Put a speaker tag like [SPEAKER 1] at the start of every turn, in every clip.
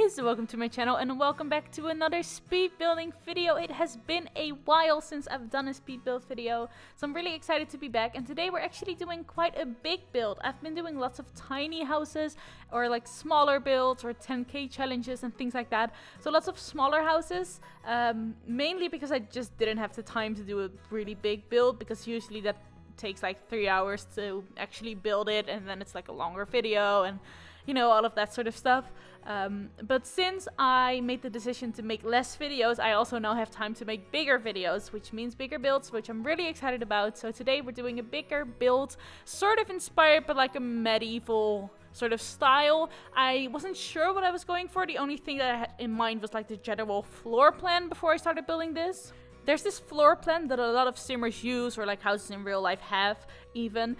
[SPEAKER 1] guys, welcome to my channel and welcome back to another speed building video. It has been a while since I've done a speed build video, so I'm really excited to be back. And today we're actually doing quite a big build. I've been doing lots of tiny houses or like smaller builds or 10k challenges and things like that. So lots of smaller houses, mainly because I just didn't have the time to do a really big build, because usually that takes like 3 hours to actually build it, and then it's like a longer video and you know, all of that sort of stuff. But since I made the decision to make less videos, I also now have time to make bigger videos, which means bigger builds, which I'm really excited about. So today we're doing a bigger build, sort of inspired by like a medieval sort of style. I wasn't sure what I was going for. The only thing that I had in mind was like the general floor plan before I started building this. There's this floor plan that a lot of simmers use, or like houses in real life have even,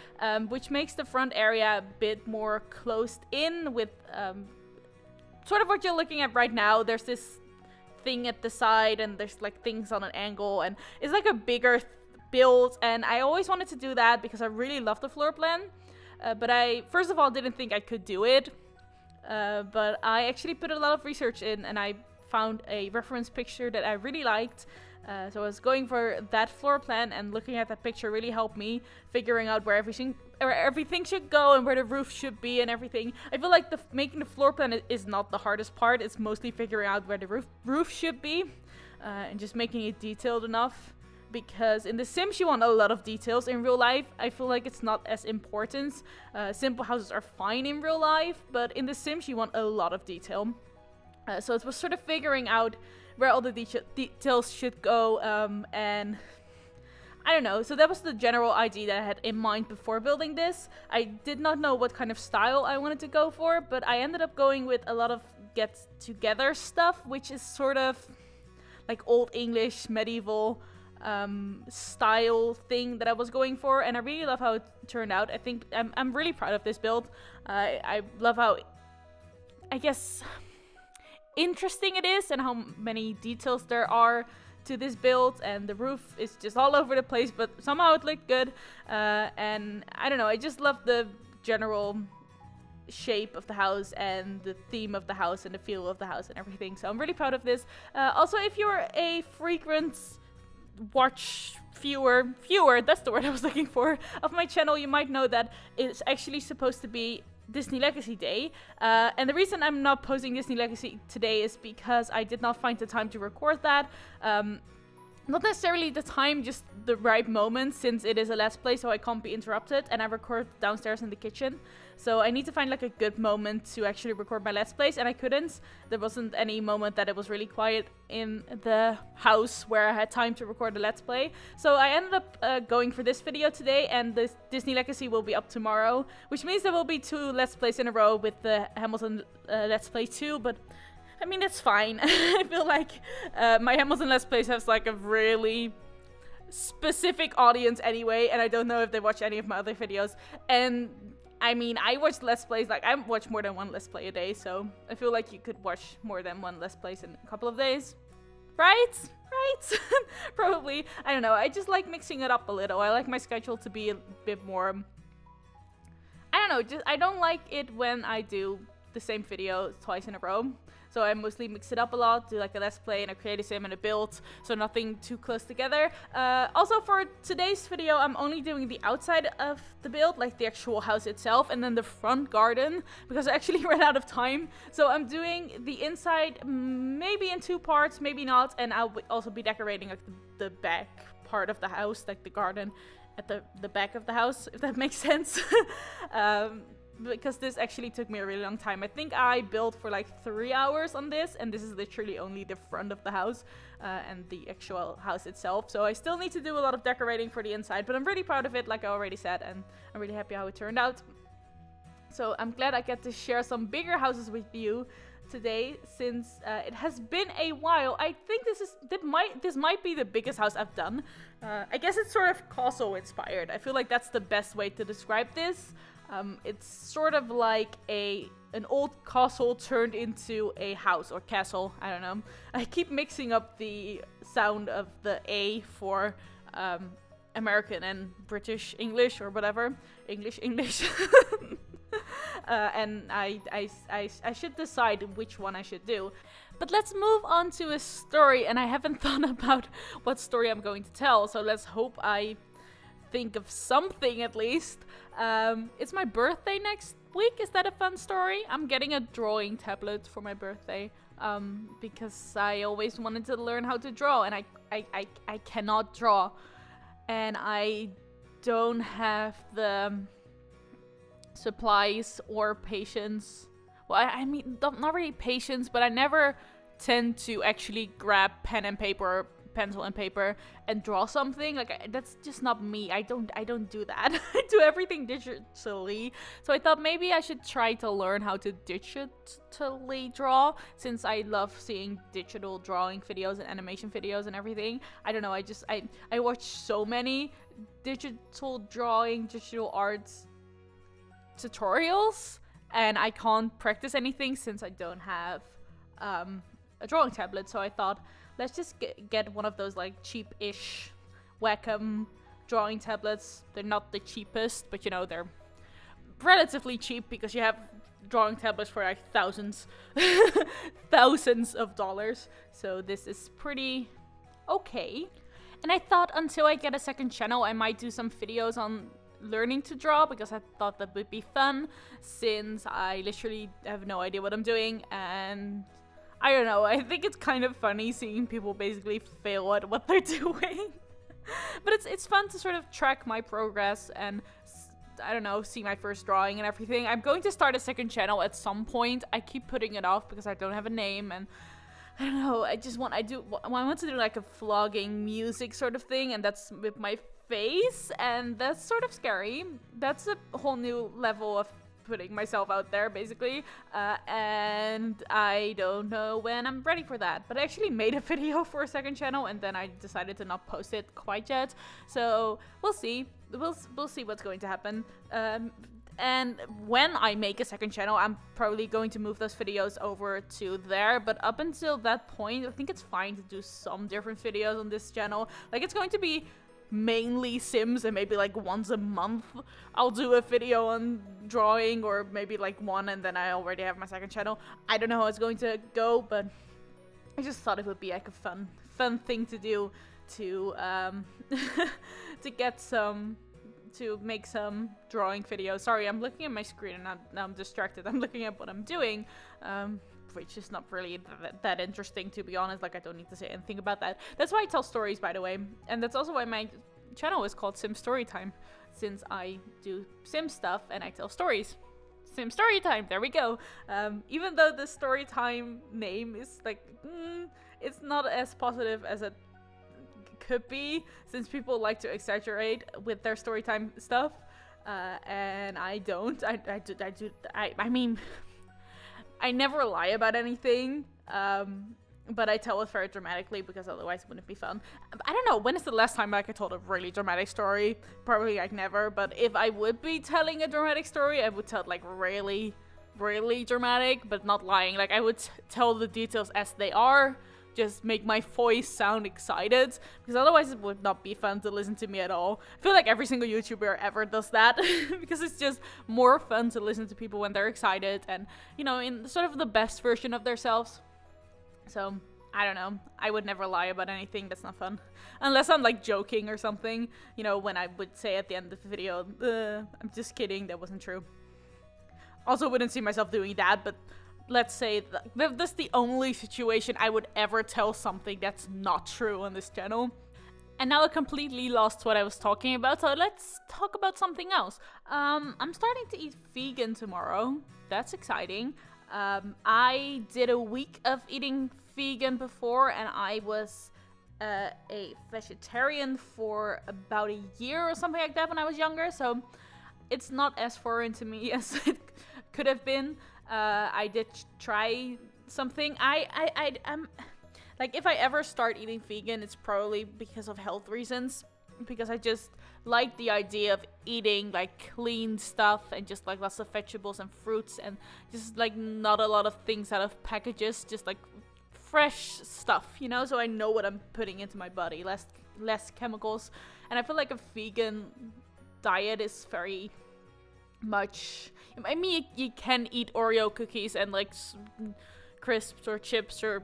[SPEAKER 1] which makes the front area a bit more closed in with sort of what you're looking at right now. There's this thing at the side and there's like things on an angle, and it's like a bigger build, and I always wanted to do that because I really love the floor plan. But I, first of all, didn't think I could do it, but I actually put a lot of research in and I found a reference picture that I really liked. So I was going for that floor plan, and looking at that picture really helped me figuring out where everything should go and where the roof should be and everything. I feel like making the floor plan is not the hardest part. It's mostly figuring out where the roof should be and just making it detailed enough. Because in The Sims you want a lot of details. In real life, I feel like it's not as important. Simple houses are fine in real life, but in The Sims you want a lot of detail. So it was sort of figuring out where all the details should go, and I don't know. So that was the general idea that I had in mind before building this. I did not know what kind of style I wanted to go for, but I ended up going with a lot of get-together stuff, which is sort of like old English medieval style thing that I was going for, and I really love how it turned out. I think I'm really proud of this build. I love how, I guess, interesting it is and how many details there are to this build, and the roof is just all over the place, but somehow it looked good. And I don't know, I just love the general shape of the house and the theme of the house and the feel of the house and everything, so I'm really proud of this. Also, if you're a frequent viewer, that's the word I was looking for, of my channel, you might know that it's actually supposed to be Disney Legacy Day, and the reason I'm not posting Disney Legacy today is because I did not find the time to record that. Not necessarily the time, just the right moment, since it is a Let's Play, so I can't be interrupted, and I record downstairs in the kitchen. So I need to find like a good moment to actually record my Let's Plays, and I couldn't. There wasn't any moment that it was really quiet in the house where I had time to record the Let's Play. So I ended up going for this video today, and the Disney Legacy will be up tomorrow, which means there will be 2 Let's Plays in a row with the Hamilton Let's Play 2, but I mean, it's fine. I feel like my Hamilton Let's Plays has like a really specific audience anyway, and I don't know if they watch any of my other videos. And I mean, I watch Let's Plays, like I watch more than 1 Let's Play a day, so I feel like you could watch more than 1 Let's Plays in a couple of days. Right? Probably. I don't know, I just like mixing it up a little. I like my schedule to be a bit more, I don't know, I don't like it when I do the same video twice in a row. So I mostly mix it up a lot, do like a Let's Play and a creative sim and a build, so nothing too close together. Also for today's video, I'm only doing the outside of the build, like the actual house itself, and then the front garden, because I actually ran out of time. So I'm doing the inside maybe in 2 parts, maybe not, and I'll also be decorating like the back part of the house, like the garden at the back of the house, if that makes sense. Because this actually took me a really long time. I think I built for like 3 hours on this, and this is literally only the front of the house and the actual house itself. So I still need to do a lot of decorating for the inside, but I'm really proud of it, like I already said, and I'm really happy how it turned out. So I'm glad I get to share some bigger houses with you today, since it has been a while. I think this might be the biggest house I've done. I guess it's sort of castle inspired. I feel like that's the best way to describe this. It's sort of like an old castle turned into a house or castle. I don't know. I keep mixing up the sound of the A for American and British English or whatever. English. and I should decide which one I should do. But let's move on to a story, and I haven't thought about what story I'm going to tell, so let's hope I think of something at least. It's my birthday next week. Is that a fun story? I'm getting a drawing tablet for my birthday, because I always wanted to learn how to draw, and I cannot draw, and I don't have the supplies or patience. Well, I mean, not really patience, but I never tend to actually grab pen and paper, pencil and paper, and draw something. Like, that's just not me. I don't do that. I do everything digitally. So I thought maybe I should try to learn how to digitally draw, since I love seeing digital drawing videos and animation videos and everything. I don't know. I watch so many digital drawing, digital arts tutorials, and I can't practice anything since I don't have a drawing tablet. So I thought, let's just get one of those like cheap-ish Wacom drawing tablets. They're not the cheapest, but you know, they're relatively cheap because you have drawing tablets for like thousands of dollars. So this is pretty okay. And I thought until I get a second channel, I might do some videos on learning to draw, because I thought that would be fun, since I literally have no idea what I'm doing, and I don't know, I think it's kind of funny seeing people basically fail at what they're doing. But it's fun to sort of track my progress and, I don't know, see my first drawing and everything. I'm going to start a second channel at some point. I keep putting it off because I don't have a name, and I don't know, I want to do like a vlogging music sort of thing, and that's with my face, and that's sort of scary. That's a whole new level of putting myself out there, basically, and I don't know when I'm ready for that. But I actually made a video for a second channel, and then I decided to not post it quite yet, so we'll see. We'll see what's going to happen. And when I make a second channel, I'm probably going to move those videos over to there. But up until that point, I think it's fine to do some different videos on this channel. Like, it's going to be mainly Sims, and maybe like once a month I'll do a video on drawing, or maybe like one, and then I already have my second channel. I don't know how it's going to go, but I just thought it would be like a fun thing to do to to make some drawing videos. Sorry, I'm looking at my screen and now I'm distracted. I'm looking at what I'm doing, which is not really that interesting, to be honest. Like, I don't need to say anything about that. That's why I tell stories, by the way, and that's also why my channel is called Sim Storytime, since I do Sim stuff and I tell stories. Sim Storytime, there we go. Even though the Storytime name is like, it's not as positive as it could be, since people like to exaggerate with their storytime stuff, and I don't. I mean, I never lie about anything, but I tell it very dramatically, because otherwise it wouldn't be fun. I don't know, when is the last time like I told a really dramatic story? Probably like never, but if I would be telling a dramatic story, I would tell it like really, really dramatic, but not lying. Like, I would tell the details as they are, just make my voice sound excited, because otherwise it would not be fun to listen to me at all. I feel like every single YouTuber ever does that, because it's just more fun to listen to people when they're excited and, you know, in sort of the best version of themselves. So, I don't know. I would never lie about anything. That's not fun. Unless I'm like joking or something, you know, when I would say at the end of the video, I'm just kidding, that wasn't true. Also, wouldn't see myself doing that, but let's say that's the only situation I would ever tell something that's not true on this channel. And now I completely lost what I was talking about, so let's talk about something else. I'm starting to eat vegan tomorrow. That's exciting. I did a week of eating vegan before, and I was a vegetarian for about a year or something like that when I was younger, so it's not as foreign to me as it could have been. I did try something. I'm like, if I ever start eating vegan, it's probably because of health reasons, because I just like the idea of eating like clean stuff and just like lots of vegetables and fruits, and just like not a lot of things out of packages, just like fresh stuff, you know, so I know what I'm putting into my body, less chemicals. And I feel like a vegan diet is very much. I mean, you can eat Oreo cookies and like crisps or chips, or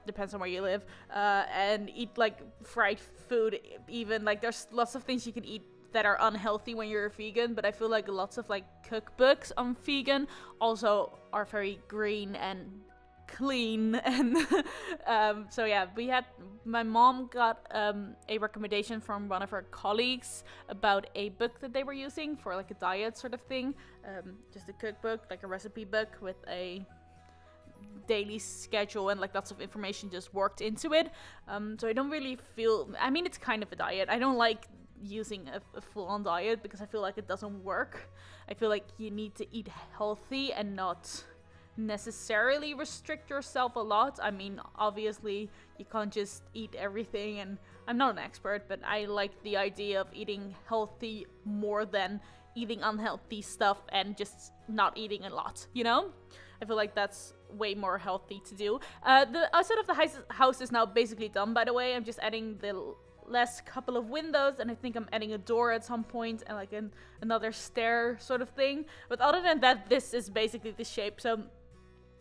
[SPEAKER 1] depends on where you live, and eat like fried food. Even like there's lots of things you can eat that are unhealthy when you're a vegan, but I feel like lots of like cookbooks on vegan also are very green and clean. And so yeah, my mom got a recommendation from one of her colleagues about a book that they were using for like a diet sort of thing, just a cookbook, like a recipe book with a daily schedule and like lots of information just worked into it. So I don't really feel, I mean, it's kind of a diet. I don't like using a full-on diet because I feel like it doesn't work. I feel like you need to eat healthy and not necessarily restrict yourself a lot. I mean, obviously you can't just eat everything, and I'm not an expert, but I like the idea of eating healthy more than eating unhealthy stuff and just not eating a lot, you know? I feel like that's way more healthy to do. The outside of the house is now basically done, by the way. I'm just adding the last couple of windows, and I think I'm adding a door at some point, and like another stair sort of thing. But other than that, this is basically the shape. So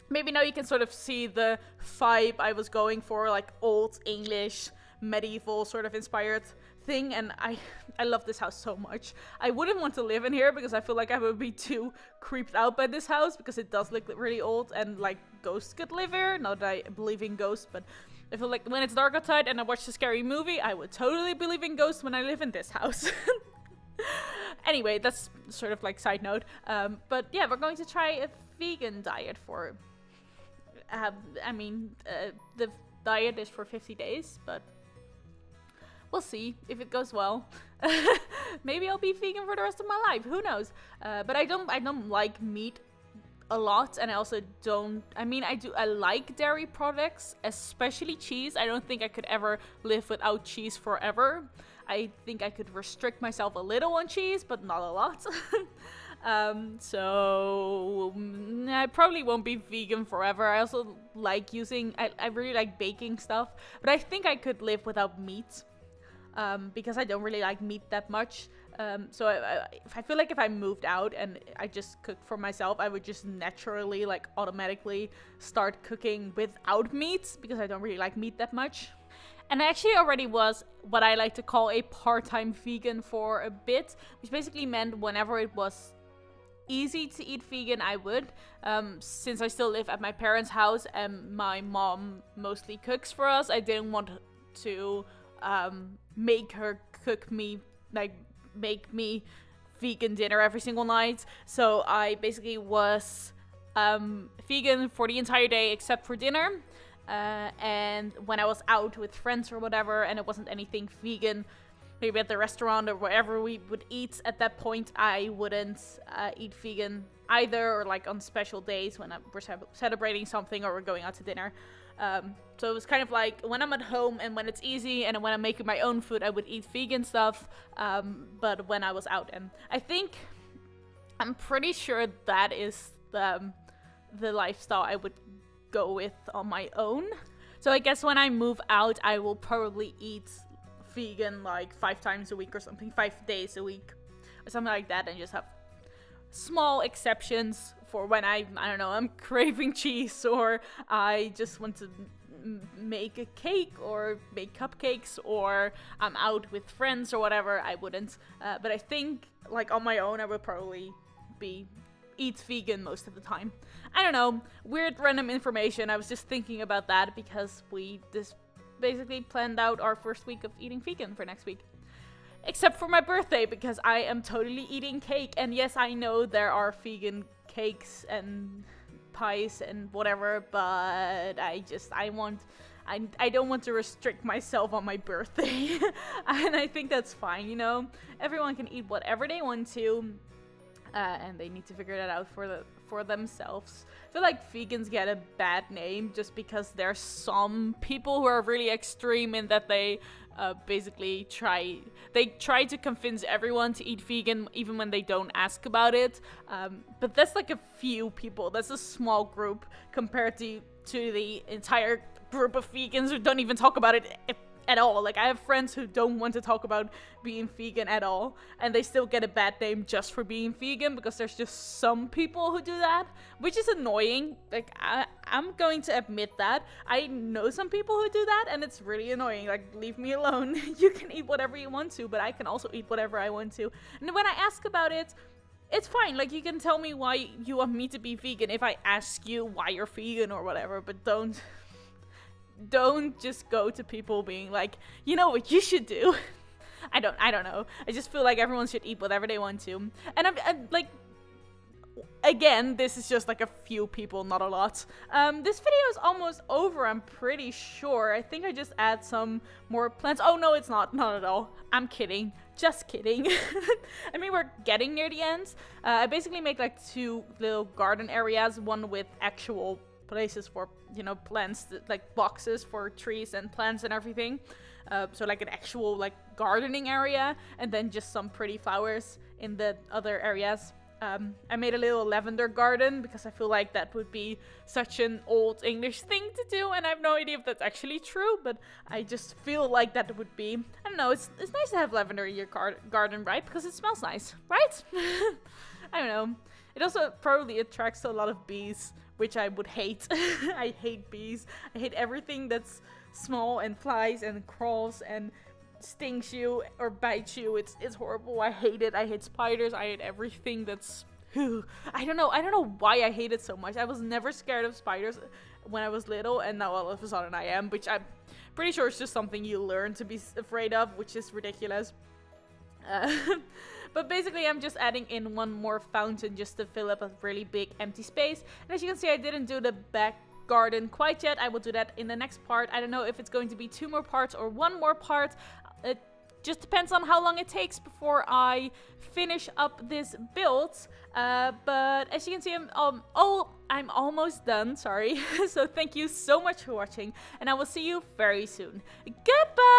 [SPEAKER 1] maybe now you can sort of see the vibe I was going for, like old English, medieval sort of inspired thing. And I love this house so much. I wouldn't want to live in here because I feel like I would be too creeped out by this house, because it does look really old, and like ghosts could live here. Not that I believe in ghosts, but I feel like when it's dark outside and I watch a scary movie, I would totally believe in ghosts when I live in this house. Anyway, that's sort of like side note. But yeah, we're going to try a vegan diet for, the diet is for 50 days, but we'll see if it goes well. Maybe I'll be vegan for the rest of my life. Who knows? But I don't like meat a lot, and I also don't, I like dairy products, especially cheese. I don't think I could ever live without cheese forever. I think I could restrict myself a little on cheese, but not a lot. So I probably won't be vegan forever. I also like I really like baking stuff, but I think I could live without meat, because I don't really like meat that much. So I feel like if I moved out and I just cooked for myself, I would just naturally, like, automatically start cooking without meat, because I don't really like meat that much. And I actually already was what I like to call a part-time vegan for a bit, which basically meant whenever it was easy to eat vegan, I would. Since I still live at my parents' house and my mom mostly cooks for us, I didn't want to make her cook me, like, make me vegan dinner every single night. So I basically was vegan for the entire day except for dinner. And when I was out with friends or whatever, and it wasn't anything vegan, maybe at the restaurant or wherever we would eat, at that point I wouldn't eat vegan either, or like on special days when we're celebrating something or we're going out to dinner. So it was kind of like when I'm at home and when it's easy and when I'm making my own food, I would eat vegan stuff. But when I was out, and I'm pretty sure that is the lifestyle I would go with on my own. So I guess when I move out, I will probably eat vegan like 5 times a week or something, 5 days a week or something like that, and just have small exceptions for when I don't know, I'm craving cheese, or I just want to make a cake or make cupcakes, or I'm out with friends or whatever. I wouldn't, but I think like on my own I would probably eat vegan most of the time. I don't know, weird random information. I was just thinking about that because we just basically planned out our first week of eating vegan for next week. Except for my birthday, because I am totally eating cake. And yes, I know there are vegan cakes and pies and whatever, but I don't want to restrict myself on my birthday. And I think that's fine, you know? Everyone can eat whatever they want to, and they need to figure that out for themselves. I feel like vegans get a bad name just because there's some people who are really extreme in that they basically try to convince everyone to eat vegan even when they don't ask about it. But that's like a few people. That's a small group compared to the entire group of vegans who don't even talk about it at all. Like, I have friends who don't want to talk about being vegan at all, and they still get a bad name just for being vegan, because there's just some people who do that, which is annoying. Like, I'm going to admit that. I know some people who do that, and it's really annoying. Like, leave me alone. You can eat whatever you want to, but I can also eat whatever I want to. And when I ask about it, it's fine. Like, you can tell me why you want me to be vegan if I ask you why you're vegan or whatever, but don't just go to people being like, you know what you should do. I don't know. I just feel like everyone should eat whatever they want to. And I'm like, again, this is just like a few people, not a lot. This video is almost over, I'm pretty sure. I think I just add some more plants. Oh no, it's not at all. I'm kidding. Just kidding. I mean, we're getting near the end. I basically make like 2 little garden areas, one with actual places for, you know, plants, like boxes for trees and plants and everything. So like an actual like gardening area, and then just some pretty flowers in the other areas. I made a little lavender garden because I feel like that would be such an old English thing to do, and I have no idea if that's actually true, but I just feel like that would be, I don't know, it's nice to have lavender in your garden, right? Because it smells nice, right? I don't know. It also probably attracts a lot of bees, which I would hate. I hate bees. I hate everything that's small and flies and crawls and stings you or bites you. It's horrible. I hate it. I hate spiders. I hate everything that's I don't know why I hate it so much. I was never scared of spiders when I was little, and now all of a sudden I am, which I'm pretty sure it's just something you learn to be afraid of, which is ridiculous. But basically I'm just adding in one more fountain just to fill up a really big empty space. And as you can see, I didn't do the back garden quite yet. I will do that in the next part. I don't know if it's going to be 2 more parts or 1 more part. It just depends on how long it takes before I finish up this build. But as you can see, I'm almost done, sorry. So thank you so much for watching, and I will see you very soon. Goodbye!